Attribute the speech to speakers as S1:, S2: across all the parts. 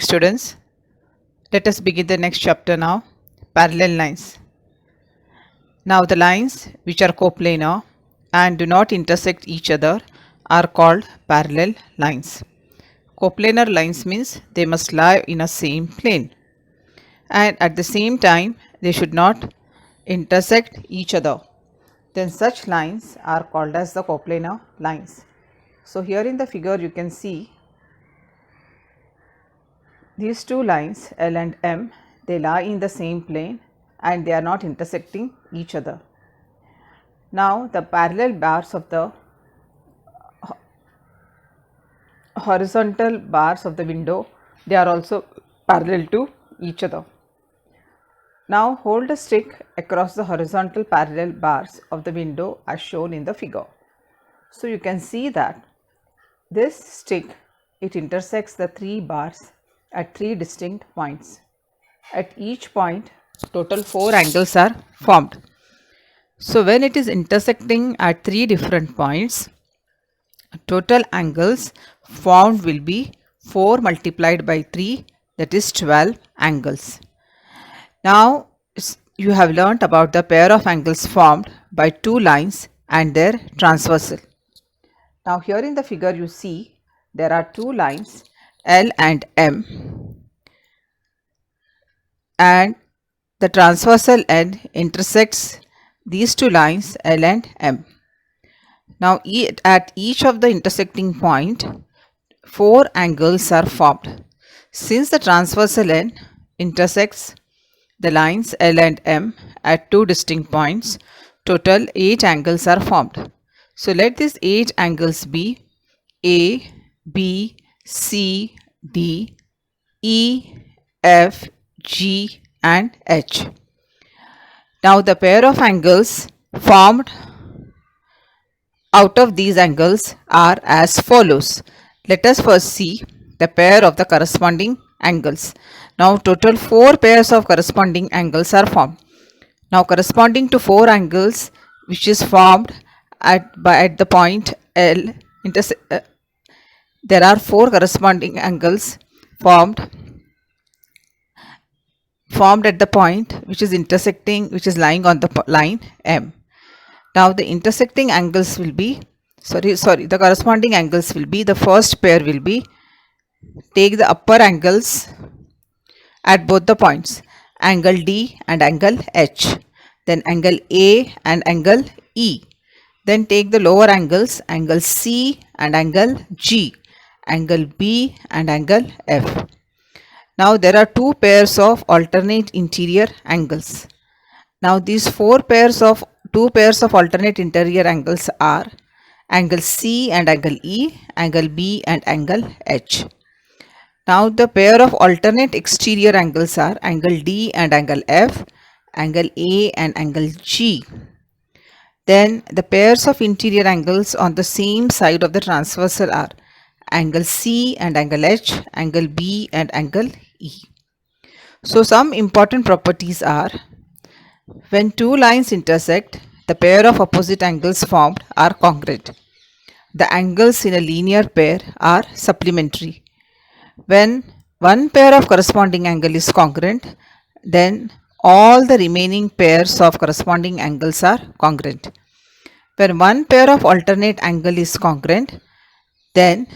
S1: Students, let us begin the next chapter now. Parallel lines. Now the lines which are coplanar and do not intersect each other are called parallel lines. Coplanar lines means they must lie in a same plane and at the same time they should not intersect each other. Then such lines are called as the coplanar lines. So here in the figure you can see these two lines L and M, they lie in the same plane and they are not intersecting each other. Now the parallel bars of the horizontal bars of the window, they are also parallel to each other. Now hold a stick across the horizontal parallel bars of the window as shown in the figure. So you can see that this stick, it intersects the three bars at three distinct points. At each point, total 4 angles are formed. So when it is intersecting at three different points, total angles formed will be 4 multiplied by 3, that is 12 angles. Now you have learnt about the pair of angles formed by two lines and their transversal. Now here in the figure you see there are two lines L and M and the transversal end intersects these two lines L and M. Now at each of the intersecting point 4 angles are formed. Since the transversal end intersects the lines L and M at two distinct points, total 8 angles are formed. So let these 8 angles be A, B, C, D, E, F, G and H. Now the pair of angles formed out of these angles are as follows. Let us first see the pair of the corresponding angles. Now total 4 pairs of corresponding angles are formed. Now corresponding to 4 angles which is formed at the point L, there are 4 corresponding angles formed at the point which is intersecting, which is lying on the line M. Now the intersecting angles will be, the corresponding angles will be, the first pair will be, take the upper angles at both the points, angle D and angle H, then angle A and angle E. Then take the lower angles, angle C and angle G, angle B and angle F. Now there are 2 pairs of alternate interior angles. Now these 2 pairs of alternate interior angles are angle C and angle E, angle B and angle H. Now the pair of alternate exterior angles are angle D and angle F, angle A and angle G. Then the pairs of interior angles on the same side of the transversal are angle C and angle H, angle B and angle E. So some important properties are, when two lines intersect, the pair of opposite angles formed are congruent. The angles in a linear pair are supplementary. When one pair of corresponding angle is congruent, then all the remaining pairs of corresponding angles are congruent. When one pair of alternate angle is congruent, then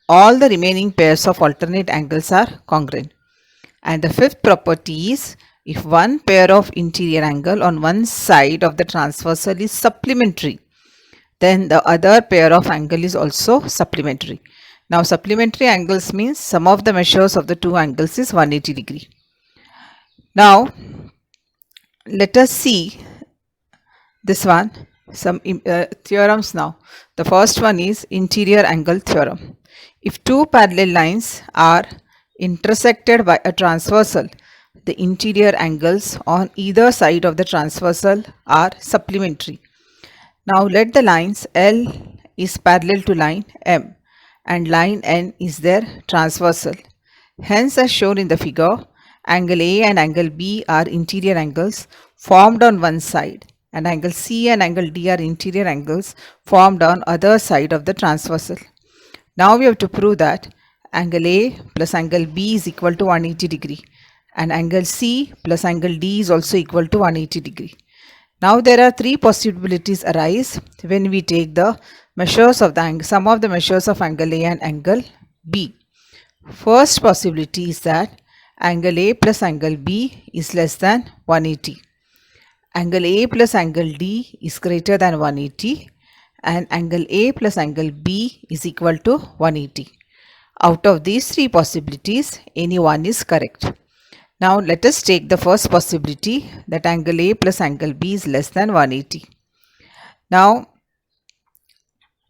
S1: all the remaining pairs of alternate angles are congruent. And the fifth property is, if one pair of interior angle on one side of the transversal is supplementary, then the other pair of angle is also supplementary. Now supplementary angles means sum of the measures of the two angles is 180 degree. Now let us see this one, some theorems now. The first one is interior angle theorem. If two parallel lines are intersected by a transversal, the interior angles on either side of the transversal are supplementary. Now let the lines L is parallel to line M and line N is their transversal. Hence, as shown in the figure, angle A and angle B are interior angles formed on one side, and angle C and angle D are interior angles formed on other side of the transversal. Now we have to prove that angle A plus angle B is equal to 180 degree, and angle C plus angle D is also equal to 180 degree. Now there are three possibilities arise when we take the measures of the angle, sum of the measures of angle A and angle B. First possibility is that angle A plus angle B is less than 180. Angle A plus angle D is greater than 180, and angle A plus angle B is equal to 180. Out of these three possibilities, any one is correct. Now let us take the first possibility, that angle A plus angle B is less than 180. Now,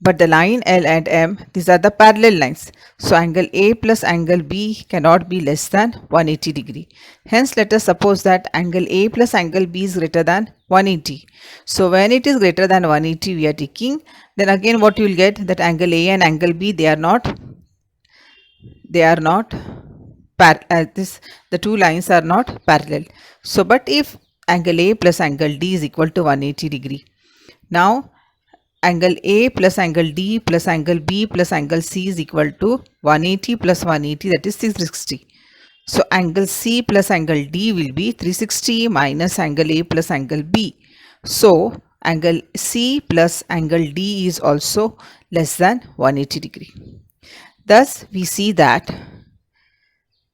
S1: but the line L and M, these are the parallel lines. So angle A plus angle B cannot be less than 180 degree. Hence, let us suppose that angle A plus angle B is greater than 180. So when it is greater than 180 we are taking, then again what you will get, that angle A and angle B, they are not the two lines are not parallel. So but if angle A plus angle D is equal to 180 degree, now angle A plus angle D plus angle B plus angle C is equal to 180 plus 180, that is 360. So angle C plus angle D will be 360 minus angle A plus angle B. So angle C plus angle D is also less than 180 degree. Thus we see that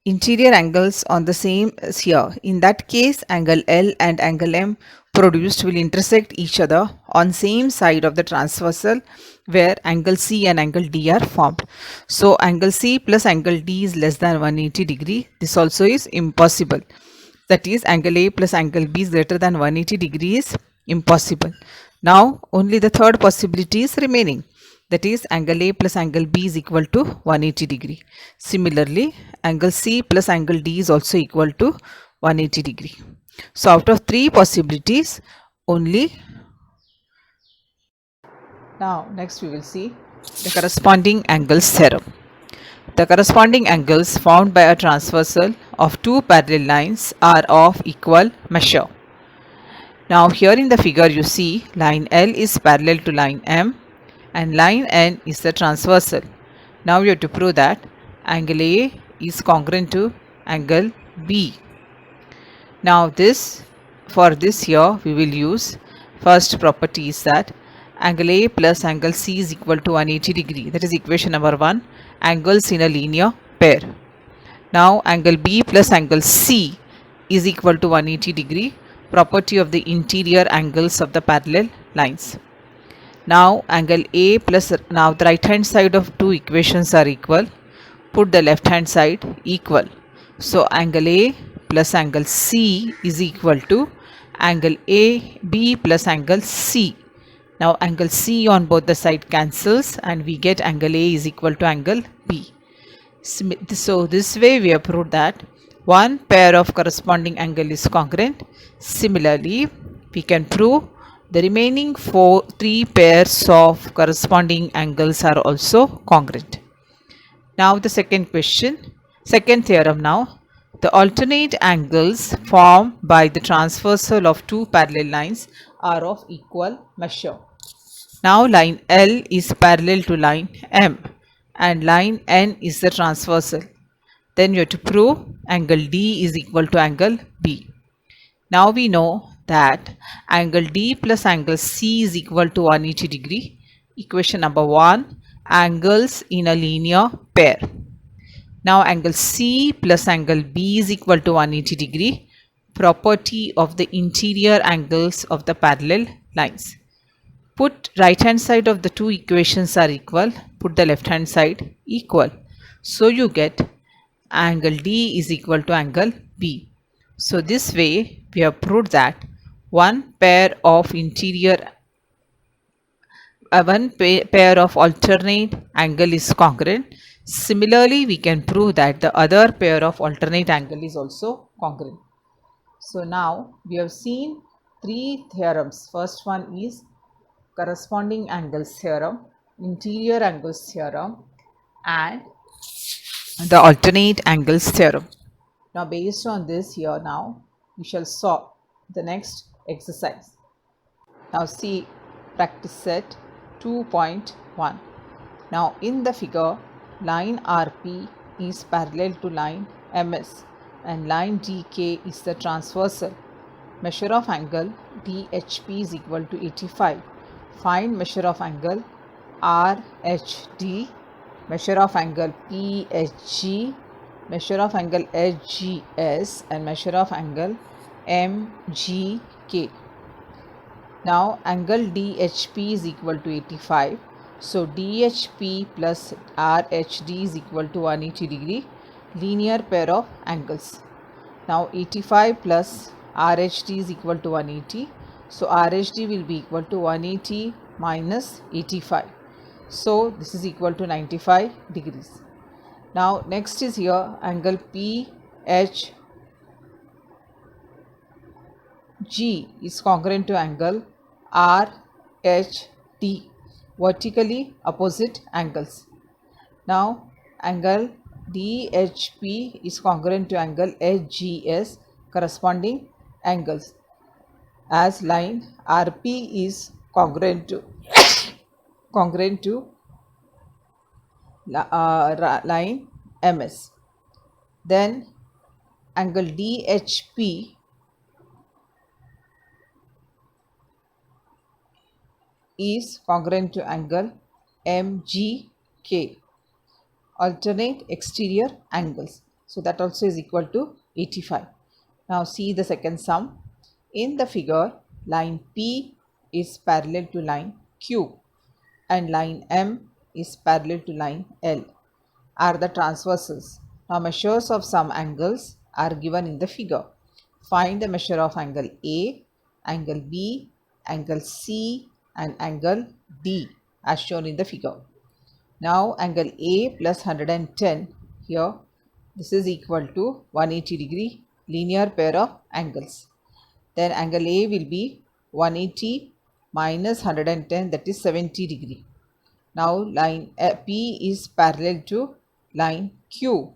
S1: interior angles on the same as here. In that case, angle L and angle M produced will intersect each other on same side of the transversal where angle C and angle D are formed. So angle C plus angle D is less than 180 degree. This also is impossible. That is, angle A plus angle B is greater than 180 degree is impossible. Now only the third possibility is remaining. That is, angle A plus angle B is equal to 180 degree. Similarly, angle C plus angle D is also equal to 180 degree. So out of three possibilities, only. Now next we will see the corresponding angles theorem. The corresponding angles formed by a transversal of two parallel lines are of equal measure. Now here in the figure you see line L is parallel to line M and line N is the transversal. Now we have to prove that angle A is congruent to angle B. Now for this here we will use first property is that angle A plus angle C is equal to 180 degree. That is equation number 1, angles in a linear pair. Now angle B plus angle C is equal to 180 degree, property of the interior angles of the parallel lines. Now angle A plus, now the right hand side of two equations are equal, put the left hand side equal. So angle A plus angle C is equal to angle AB plus angle C. Now angle C on both the side cancels and we get angle A is equal to angle B. So this way we have proved that one pair of corresponding angle is congruent. Similarly, we can prove the remaining three pairs of corresponding angles are also congruent. Now the second theorem now. The alternate angles formed by the transversal of two parallel lines are of equal measure. Now line L is parallel to line M and line N is the transversal. Then you have to prove angle D is equal to angle B. Now we know that angle D plus angle C is equal to 180 degree. Equation number 1, angles in a linear pair. Now angle C plus angle B is equal to 180 degree, property of the interior angles of the parallel lines. Put right hand side of the two equations are equal, put the left hand side equal. So you get angle D is equal to angle B. So this way we have proved that one pair of pair of alternate angle is congruent. Similarly, we can prove that the other pair of alternate angle is also congruent. So now we have seen three theorems. First one is corresponding angles theorem, interior angles theorem, and the alternate angles theorem. Now based on this here, now we shall solve the next exercise. Now see practice set 2.1. Now in the figure line RP is parallel to line MS and line DK is the transversal. Measure of angle DHP is equal to 85. Find measure of angle RHD, measure of angle PHG, measure of angle HGS and measure of angle MGK. Now angle DHP is equal to 85. So DHP plus RHD is equal to 180 degree, linear pair of angles. Now 85 plus RHD is equal to 180. So RHD will be equal to 180 minus 85. So this is equal to 95 degrees. Now next is here angle PHG is congruent to angle RHD, vertically opposite angles. Now angle DHP is congruent to angle HGS, corresponding angles, as line RP is congruent to line MS. Then angle DHP is congruent to angle MGK, alternate exterior angles. So that also is equal to 85. Now see the second sum. In the figure, line P is parallel to line Q and line M is parallel to line L are the transversals. Now measures of some angles are given in the figure. Find the measure of angle A, angle B, angle C and angle D as shown in the figure. Now angle A plus 110 here, this is equal to 180 degree, linear pair of angles. Then angle A will be 180 minus 110, that is 70 degree. Now line P is parallel to line Q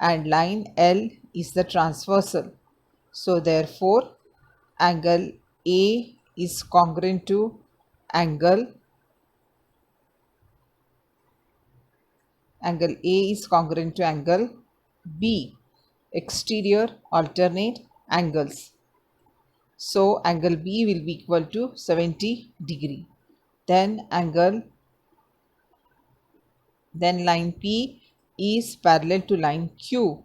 S1: and line L is the transversal. So therefore angle A is congruent to angle A is congruent to angle B, exterior alternate angles. So angle B will be equal to 70 degree. Then line P is parallel to line Q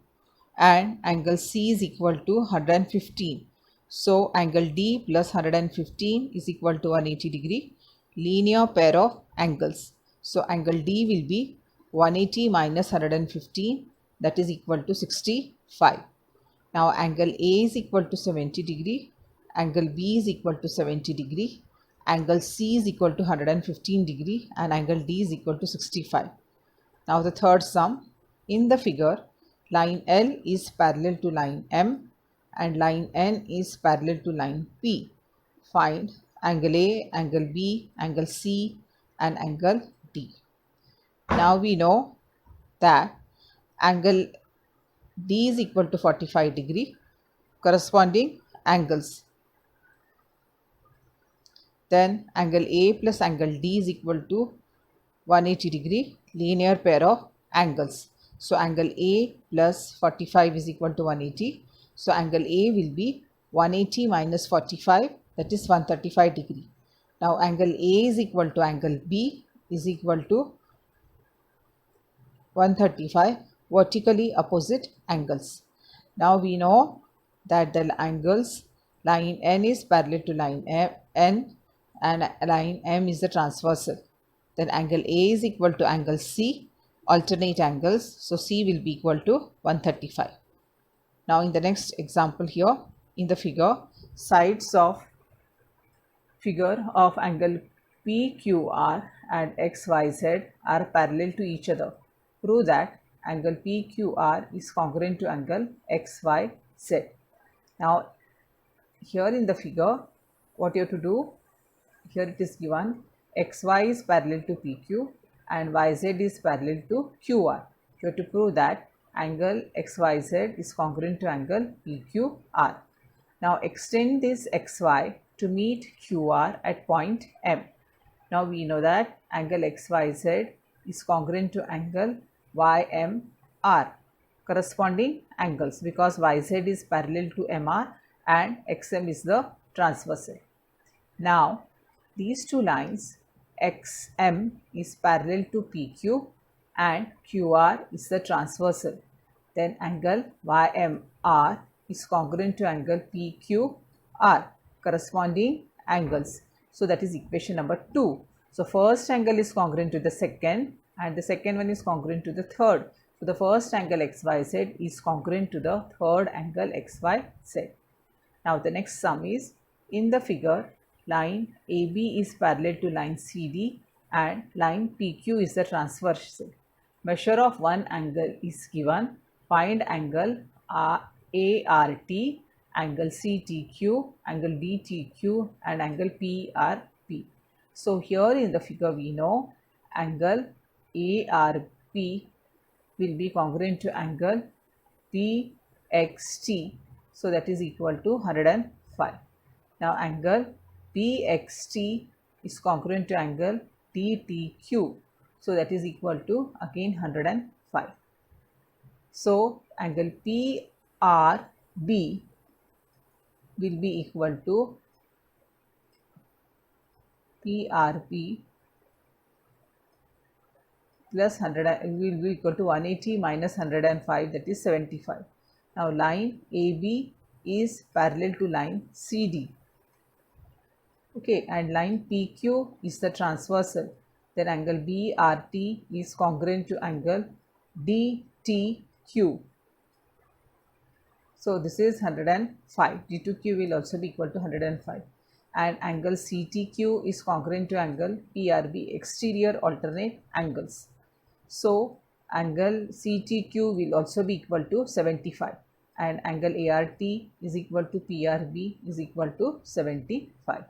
S1: and angle C is equal to 115. So angle D plus 115 is equal to 180 degree, linear pair of angles. So angle D will be 180 minus 115, that is equal to 65. Now angle A is equal to 70 degree, angle B is equal to 70 degree, angle C is equal to 115 degree and angle D is equal to 65. Now the third sum. In the figure, line L is parallel to line M and line N is parallel to line P. Find angle A, angle B, angle C and angle D. Now we know that angle D is equal to 45 degree, corresponding angles. Then angle A plus angle D is equal to 180 degree, linear pair of angles. So angle A plus 45 is equal to 180. So angle A will be 180 minus 45, that is 135 degree. Now angle A is equal to angle B is equal to 135, vertically opposite angles. Now we know that the angles, line N is parallel to line N and line M is the transversal. Then angle A is equal to angle C, alternate angles. So C will be equal to 135. Now in the next example here, in the figure, sides of figure of angle PQR and XYZ are parallel to each other. Prove that angle PQR is congruent to angle XYZ. Now here in the figure, what you have to do, here it is given XY is parallel to PQ and YZ is parallel to QR. You have to prove that angle XYZ is congruent to angle PQR. Now extend this XY to meet QR at point M. Now we know that angle XYZ is congruent to angle YMR, corresponding angles, because YZ is parallel to MR and XM is the transversal. Now, these two lines XM is parallel to PQ and QR is the transversal. Then angle YMR is congruent to angle PQR, corresponding angles. So that is equation number 2. So first angle is congruent to the second and the second one is congruent to the third. So the first angle XYZ is congruent to the third angle XYZ. Now the next sum is, in the figure, line AB is parallel to line CD and line PQ is the transversal. Measure of one angle is given. Find angle ART, angle CTQ, angle DTQ and angle PRP. So here in the figure we know angle ARP will be congruent to angle BXT. So that is equal to 105. Now angle BXT is congruent to angle DTQ. So that is equal to again 105. So angle PRB will be equal to PRB plus 100 will be equal to 180 minus 105, that is 75. Now line AB is parallel to line CD. Okay, and line PQ is the transversal. Then angle BRT is congruent to angle DTQ. So this is 105. D2Q will also be equal to 105. And angle CTQ is congruent to angle PRB, exterior alternate angles. So angle CTQ will also be equal to 75 and angle ART is equal to PRB is equal to 75.